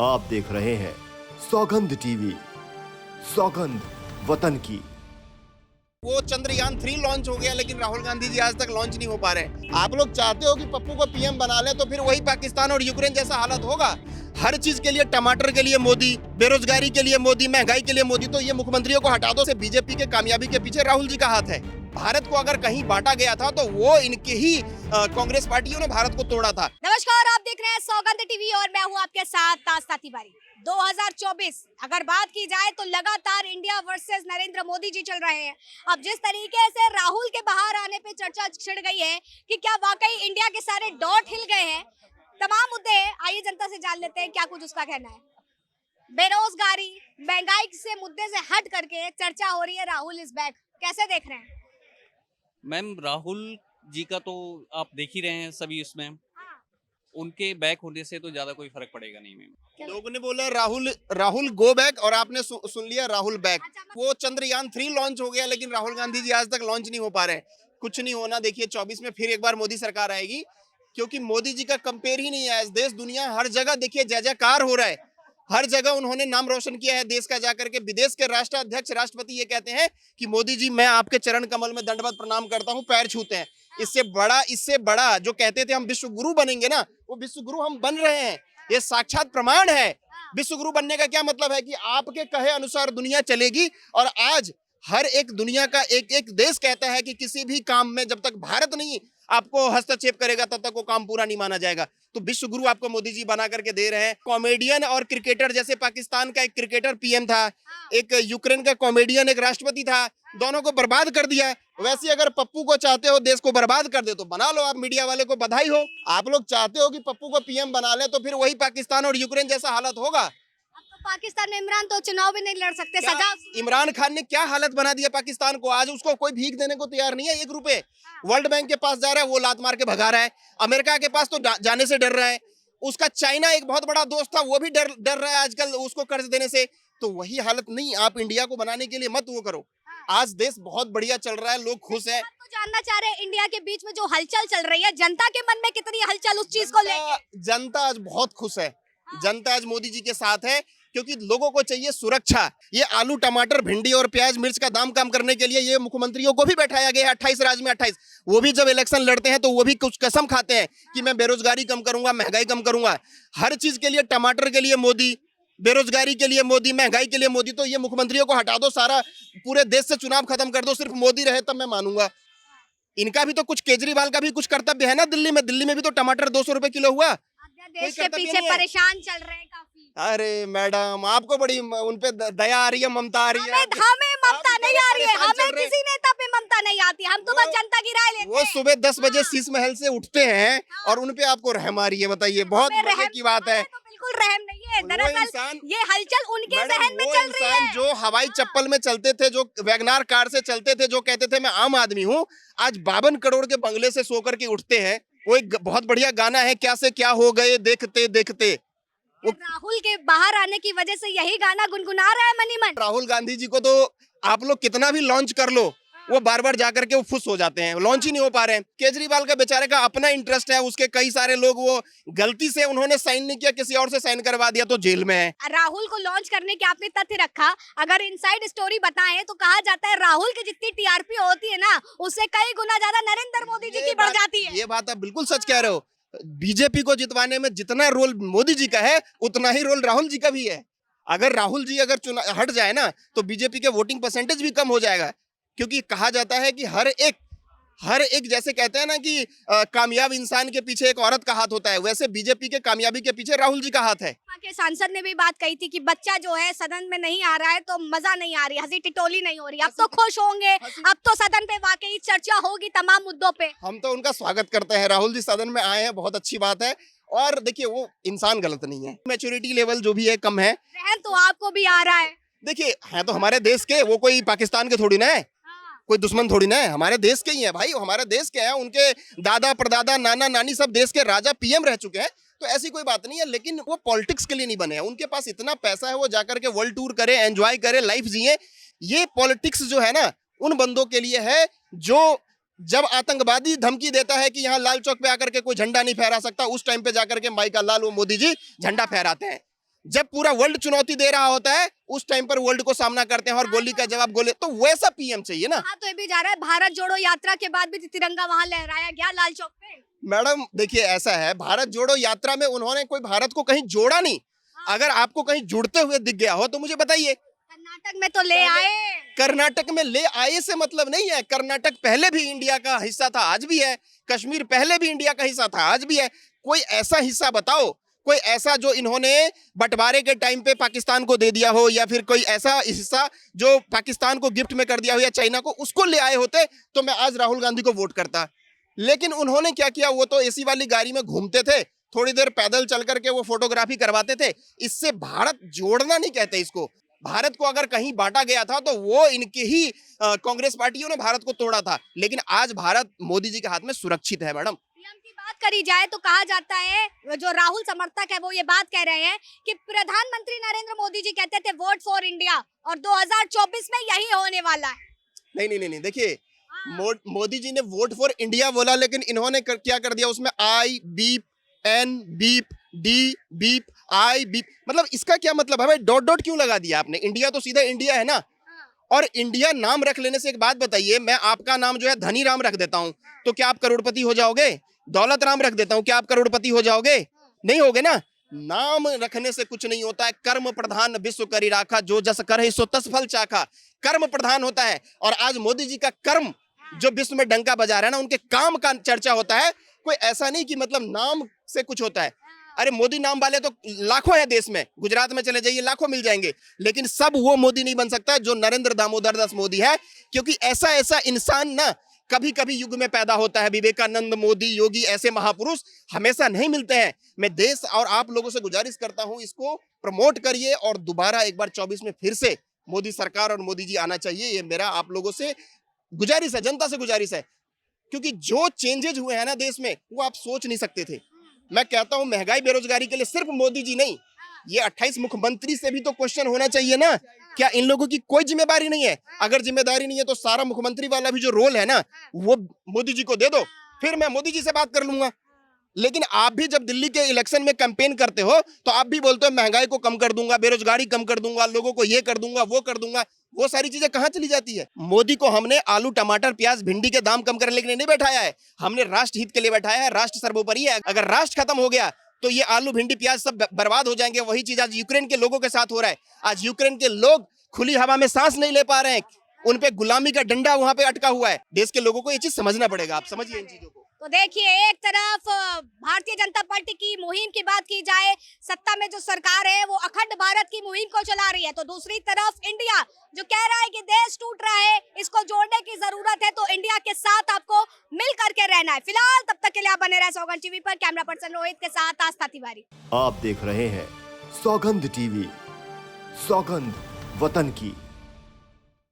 आप देख रहे हैं सौगंध टीवी, सौगंध वतन की। वो चंद्रयान 3 लॉन्च हो गया, लेकिन राहुल गांधी जी आज तक लॉन्च नहीं हो पा रहे। आप लोग चाहते हो कि पप्पू को पीएम बना ले, तो फिर वही पाकिस्तान और यूक्रेन जैसा हालत होगा। हर चीज के लिए, टमाटर के लिए मोदी, बेरोजगारी के लिए मोदी, महंगाई के लिए मोदी। तो ये मुख्यमंत्रियों को हटा दो। बीजेपी के कामयाबी के पीछे राहुल जी का हाथ है। भारत को अगर कहीं बांटा गया था तो वो इनके ही कांग्रेस पार्टियों ने भारत को तोड़ा था। नमस्कार, आप देख रहे हैं सौगंध टीवी और मैं हूं आपके साथ तास्ता तिवारी। 2024 अगर बात की जाए तो लगातार इंडिया वर्सेस नरेंद्र मोदी जी चल रहे हैं। अब जिस तरीके से राहुल के बाहर आने पे चर्चा छिड़ गई है कि क्या वाकई इंडिया के सारे डॉट हिल गए हैं। तमाम मुद्दे आइए जनता से जान लेते हैं क्या कुछ उसका कहना है। बेरोजगारी, महंगाई से मुद्दे से हट करके चर्चा हो रही है राहुल इज बैक। कैसे देख रहे हैं मैम? राहुल जी का तो आप देख ही रहे हैं सभी उसमें, उनके बैक होने से तो ज्यादा कोई फर्क पड़ेगा नहीं मैम। लोगों ने बोला राहुल गो बैक, और आपने सुन लिया राहुल बैक। वो चंद्रयान 3 लॉन्च हो गया, लेकिन राहुल गांधी जी आज तक लॉन्च नहीं हो पा रहे। कुछ नहीं होना, देखिए 24 में फिर एक बार मोदी सरकार आएगी, क्योंकि मोदी जी का कंपेयर ही नहीं है। देश दुनिया हर जगह देखिए जय जयकार हो रहा है। हर जगह उन्होंने नाम रोशन किया है देश का जाकर के। विदेश के राष्ट्राध्यक्ष, राष्ट्रपति ये कहते हैं कि मोदी जी मैं आपके चरण कमल में दंडवत प्रणाम करता हूं, पैर छूते हैं। इससे बड़ा जो कहते थे हम विश्व गुरु बनेंगे ना, वो विश्व गुरु हम बन रहे हैं। ये साक्षात प्रमाण है। विश्व गुरु बनने का क्या मतलब है कि आपके कहे अनुसार दुनिया चलेगी। और आज हर एक दुनिया का एक देश कहता है कि किसी भी काम में जब तक भारत नहीं आपको हस्तक्षेप करेगा तब तक वो काम पूरा नहीं माना जाएगा। तो विश्व गुरु आपको मोदी जी बना करके दे रहे हैं। कॉमेडियन और क्रिकेटर, जैसे पाकिस्तान का एक क्रिकेटर पीएम था, एक यूक्रेन का कॉमेडियन एक राष्ट्रपति था, दोनों को बर्बाद कर दिया। वैसे अगर पप्पू को चाहते हो देश को बर्बाद कर दे तो बना लो। आप मीडिया वाले को बधाई हो। आप लोग चाहते हो कि पप्पू को पीएम बना ले, तो फिर वही पाकिस्तान और यूक्रेन जैसा हालत होगा। पाकिस्तान में इमरान तो चुनाव भी नहीं लड़ सकते। सजा इमरान खान ने क्या हालत बना दिया पाकिस्तान को। आज उसको कोई भीख देने को तैयार नहीं है 1 रुपए। वर्ल्ड बैंक के पास जा रहा है, वो लात मार के भगा रहा है। अमेरिका के पास तो जाने से डर रहा है। उसका चाइना एक बहुत बड़ा दोस्त था, वो भी डर रहा है आजकल उसको कर्ज देने से। तो वही हालत नहीं, आप इंडिया को बनाने के लिए मत वो करो। आज देश बहुत बढ़िया चल रहा है, लोग खुश हैं। तो जानना चाह रहे हैं इंडिया के बीच में जो हलचल चल रही है, जनता के मन में कितनी हलचल उस चीज को लेकर। जनता आज बहुत खुश है। जनता आज मोदी जी के साथ है, क्योंकि लोगों को चाहिए सुरक्षा। ये आलू, टमाटर, भिंडी और प्याज, मिर्च का दाम कम करने के लिए ये मुख्यमंत्रियों को भी बैठाया गया है। 28 राज्य में 28। वो भी जब इलेक्शन लड़ते हैं तो वो भी कुछ कसम खाते हैं कि मैं बेरोजगारी कम करूंगा, महंगाई कम करूंगा। हर चीज के लिए, टमाटर के लिए मोदी, बेरोजगारी के लिए मोदी, महंगाई के लिए मोदी। तो ये मुख्यमंत्रियों को हटा दो, सारा पूरे देश से चुनाव खत्म कर दो, सिर्फ मोदी रहे तब मैं मानूंगा। इनका भी तो कुछ, केजरीवाल का भी कुछ कर्तव्य है ना। दिल्ली में भी तो टमाटर 200 रुपए किलो हुआ। देश के पीछे परेशान चल रहे हैं काफी। अरे मैडम, आपको बड़ी उनपे दया आ रही है, ममता आ रही है। हमें ममता नहीं आ रही है, हमें किसी नेता पे ममता नहीं आती। हम तो बस जनता की राय लेते हैं। वो सुबह 10 बजे शीश महल से उठते हैं और उनपे आपको रहम आ रही है। बताइए, बहुत मजे की बात है। तो बिल्कुल रहम नहीं है। दरअसल ये हलचल उनके जहन में चल रही है। जो हवाई चप्पल में चलते थे, जो वैगनार कार से चलते थे, जो कहते थे मैं आम आदमी हूँ, आज 52 करोड़ के बंगले से सो करके उठते हैं। वो एक बहुत बढ़िया गाना है, क्या से क्या हो गए देखते देखते। राहुल के बाहर आने की वजह से यही गाना गुनगुना रहा है मनी मन। राहुल गांधी जी को तो आप लोग कितना भी लॉन्च कर लो, वो बार बार जाकर के वो फुस हो जाते हैं, लॉन्च ही नहीं हो पा रहे हैं। केजरीवाल का बेचारे का अपना इंटरेस्ट है, उसके कई सारे लोग, वो गलती से उन्होंने साइन नहीं किया, किसी और से साइन करवा दिया तो जेल में है। राहुल को लॉन्च करने के आपने तथ्य रखा। अगर इनसाइड स्टोरी बताएं तो कहा जाता है राहुल की जितनी टीआरपी होती है ना, उससे कई गुना ज्यादा नरेंद्र मोदी जी की बढ़ जाती है। ये बात आप बिल्कुल सच कह रहे हो। बीजेपी को जितवाने में जितना रोल मोदी जी का है, उतना ही रोल राहुल जी का भी है। अगर राहुल जी अगर हट जाए ना, तो बीजेपी के वोटिंग परसेंटेज भी कम हो जाएगा। क्योंकि कहा जाता है कि हर एक जैसे कहते हैं ना कि कामयाब इंसान के पीछे एक औरत का हाथ होता है, वैसे बीजेपी के कामयाबी के पीछे राहुल जी का हाथ है। के सांसद ने भी बात कही थी कि बच्चा जो है सदन में नहीं आ रहा है तो मजा नहीं आ रही, हंसी टिटोली नहीं हो रही। अब तो खुश होंगे, अब तो सदन पे वाकई चर्चा होगी तमाम मुद्दों पे। हम तो उनका स्वागत करते हैं। राहुल जी सदन में आए हैं, बहुत अच्छी बात है। और देखिए, वो इंसान गलत नहीं है। मैच्योरिटी लेवल जो भी है कम है। रहम तो आपको भी आ रहा है। देखिए, है तो हमारे देश के, वो कोई पाकिस्तान के थोड़ी ना है, कोई दुश्मन थोड़ी ना है, हमारे देश के ही है भाई। वो हमारे देश के हैं, उनके दादा परदादा नाना नानी सब देश के राजा पीएम रह चुके हैं। तो ऐसी कोई बात नहीं है। लेकिन वो पॉलिटिक्स के लिए नहीं बने हैं। उनके पास इतना पैसा है, वो जाकर के वर्ल्ड टूर करे, एंजॉय करे, लाइफ जिए। ये पॉलिटिक्स जो है ना, उन बंदों के लिए है जो जब आतंकवादी धमकी देता है कि यहाँ लाल चौक पे आकर के कोई झंडा नहीं फहरा सकता, उस टाइम पे जाकर के माई का लाल वो मोदी जी झंडा फहराते हैं। जब पूरा वर्ल्ड चुनौती दे रहा होता है उस टाइम पर वर्ल्ड को सामना करते हैं और गोली का जवाब गोली, तो वैसा पीएम चाहिए ना। हाँ, तो ये भी जा रहा है, भारत जोड़ो यात्रा के बाद भी तिरंगा वहां लहराया गया लाल चौक पे। मैडम देखिए ऐसा है, भारत जोड़ो यात्रा में उन्होंने कोई भारत को कहीं जोड़ा नहीं। अगर आपको कहीं जुड़ते हुए दिख गया हो तो मुझे बताइए। कर्नाटक में तो ले आए। कर्नाटक में ले आए से मतलब नहीं है, कर्नाटक पहले भी इंडिया का हिस्सा था, आज भी है। कश्मीर पहले भी इंडिया का हिस्सा था, आज भी है। कोई ऐसा हिस्सा बताओ, कोई ऐसा जो इन्होंने बंटवारे के टाइम पे पाकिस्तान को दे दिया हो, या फिर कोई ऐसा हिस्सा जो पाकिस्तान को गिफ्ट में कर दिया हो या चाइना को, उसको ले आए होते तो मैं आज राहुल गांधी को वोट करता। लेकिन उन्होंने क्या किया, वो तो एसी वाली गाड़ी में घूमते थे, थोड़ी देर पैदल चल करके वो फोटोग्राफी करवाते थे। इससे भारत जोड़ना नहीं कहते इसको। भारत को अगर कहीं बांटा गया था तो वो इनके ही कांग्रेस पार्टियों ने भारत को तोड़ा था। लेकिन आज भारत मोदी जी के हाथ में सुरक्षित है। मैडम पीएम की बात करी जाए तो कहा जाता है, जो राहुल समर्थक है वो ये बात कह रहे हैं कि प्रधानमंत्री नरेंद्र मोदी जी कहते थे वोट फॉर इंडिया, और 2024 में यही होने वाला है। नहीं, देखिए मोदी जी ने वोट फॉर इंडिया बोला, लेकिन इन्होंने क्या कर दिया उसमें, I beep N beep D beep I beep, मतलब इसका क्या मतलब है भाई? डॉट डॉट क्यों लगा दिया आपने? इंडिया तो सीधा इंडिया है ना। और इंडिया नाम रख लेने से, एक बात बताइए, मैं आपका नाम जो है धनी राम रख देता हूं तो क्या आप करोड़पति हो जाओगे? दौलत राम रख देता हूं, क्या आप करोड़पति हो जाओगे? नहीं होगे ना। नाम रखने से कुछ नहीं होता है। कर्म प्रधान विश्व करी राखा, जो जस कर सो तस फल चाखा। कर्म प्रधान होता है, और आज मोदी जी का कर्म जो विश्व में डंका बजा रहा है ना, उनके काम का चर्चा होता है। कोई ऐसा नहीं कि मतलब नाम से कुछ होता है। अरे मोदी नाम वाले तो लाखों है देश में, गुजरात में चले जाइए लाखों मिल जाएंगे, लेकिन सब वो मोदी नहीं बन सकता जो नरेंद्र दामोदर दास मोदी है। क्योंकि ऐसा इंसान ना कभी कभी युग में पैदा होता है। विवेकानंद, मोदी, योगी, ऐसे महापुरुष हमेशा नहीं मिलते हैं। मैं देश और आप लोगों से गुजारिश करता हूं, इसको प्रमोट करिए और दोबारा एक बार 24 में फिर से मोदी सरकार और मोदी जी आना चाहिए। ये मेरा आप लोगों से गुजारिश है, जनता से गुजारिश है। क्योंकि जो चेंजेज हुए हैं ना देश में, वो आप सोच नहीं सकते थे। मैं कहता हूं महंगाई बेरोजगारी के लिए सिर्फ मोदी जी नहीं, ये 28 मुख्यमंत्री से भी तो क्वेश्चन होना चाहिए ना। क्या इन लोगों की कोई जिम्मेदारी नहीं है? अगर जिम्मेदारी नहीं है तो सारा मुख्यमंत्री वाला भी जो रोल है ना, वो मोदी जी को दे दो, फिर मैं मोदी जी से बात कर लूंगा। लेकिन आप भी जब दिल्ली के इलेक्शन में कैंपेन करते हो तो आप भी बोलते हो महंगाई को कम कर दूंगा, बेरोजगारी कम कर दूंगा, लोगों को ये कर दूंगा, वो कर दूंगा। वो सारी चीजें कहां चली जाती है? मोदी को हमने आलू, टमाटर, प्याज, भिंडी के दाम कम करने के लिए नहीं बैठाया है, हमने राष्ट्र हित के लिए बैठाया है। राष्ट्र सर्वोपरि है। अगर राष्ट्र खत्म हो गया तो ये आलू, भिंडी, प्याज सब बर्बाद हो जाएंगे। वही चीज आज यूक्रेन के लोगों के साथ हो रहा है। आज यूक्रेन के लोग खुली हवा में सांस नहीं ले पा रहे हैं, उन पे गुलामी का डंडा वहां पे अटका हुआ है। देश के लोगों को ये चीज समझना पड़ेगा। आप समझिए इन चीजों को। तो देखिए, एक तरफ भारतीय जनता पार्टी की मुहिम की बात की जाए, सत्ता में जो सरकार है वो अखंड भारत की मुहिम को चला रही है, तो दूसरी तरफ इंडिया जो कह रहा है कि देश टूट रहा है, इसको जोड़ने की जरूरत है, तो इंडिया के साथ आपको मिल करके रहना है। फिलहाल तब तक के लिए आप बने रहे सौगंध टीवी पर। कैमरा पर्सन रोहित के साथ आस्था तिवारी। आप देख रहे हैं सौगंध टीवी, सौगंध वतन की।